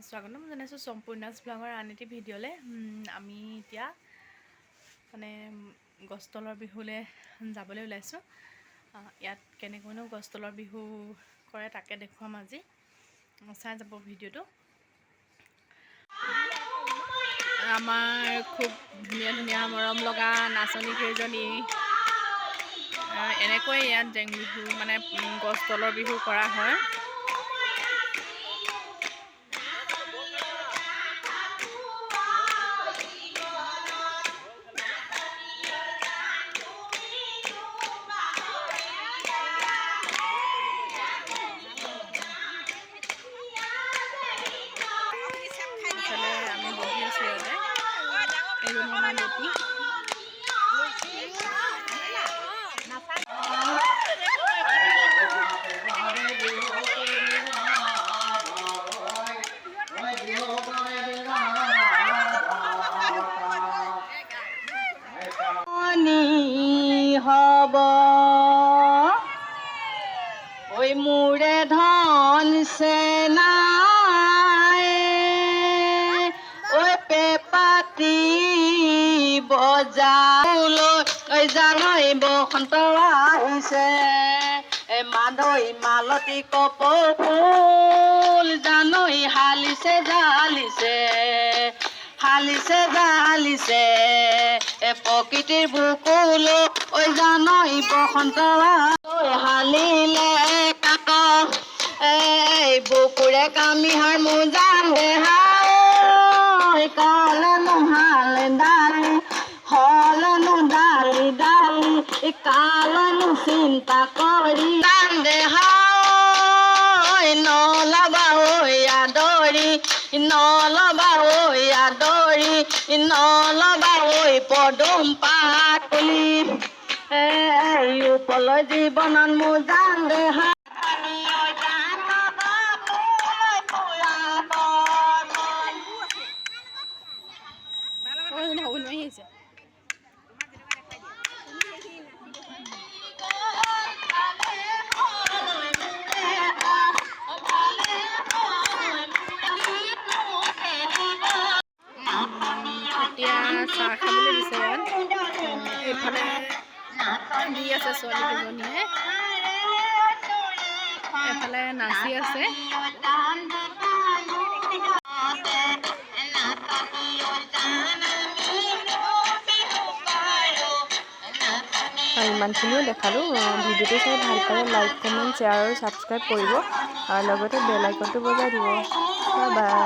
স্বাগতম জনাইছোঁ সম্পূৰ্ণাছ ব্লগৰ আন এটি ভিডিঅ'লৈ। আমি এতিয়া মানে গছতলৰ বিহুলৈ যাবলৈ ওলাইছোঁ। ইয়াত কেনেকৈনো গছতলৰ বিহু কৰে তাকে দেখুৱাম আজি। চাই যাব ভিডিঅ'টো। আমাৰ খুব ধুনীয়া ধুনীয়া মৰম লগা নাচনী কেইজনী এনেকৈ ইয়াত জেং বিহু মানে গছতলৰ বিহু কৰা হয়। আমি বহি আছোঁ ইয়াতে, এজনী আমাৰ বেটি। হব ওই মোরে ধন সেনাই ওই পেপাতি বজাবলৈ ওই জানৈ বসন্ত আহিছে মাদৈ মালতী কপৌ ফুল জানৈ হালিছে জালিছে হালিছে জালিছে প্ৰকৃতিৰ বুকুলো ঐ জানৈ বসন্ত হালিলে কাক বুকুৰে কামিহাৰ মোজান দেহাই কালনো হাল ডালি হলনো ডালি ডালি কালনো চিন্তা কৰি দান দেহাই নলবা ঐ আদৰি নলবা ঐ আদৰি নলবা ঐ পদুম পাতলি উপলৈ জীৱনত মোজান দেহা এতিয়া চাহ খাবলৈ দিছে ইয়াত। এইফালে দি আছে ছোৱালীকেইজনীয়ে, এফালে নাচি আছে। ইমানখিনিও দেখালোঁ। ভিডিঅ'টো চাই ভাল পালে লাইক কমেণ্ট শ্বেয়াৰ আৰু ছাবস্ক্ৰাইব কৰিব আৰু লগতে বেল আইকনটো বজাই দিব। Bye bye.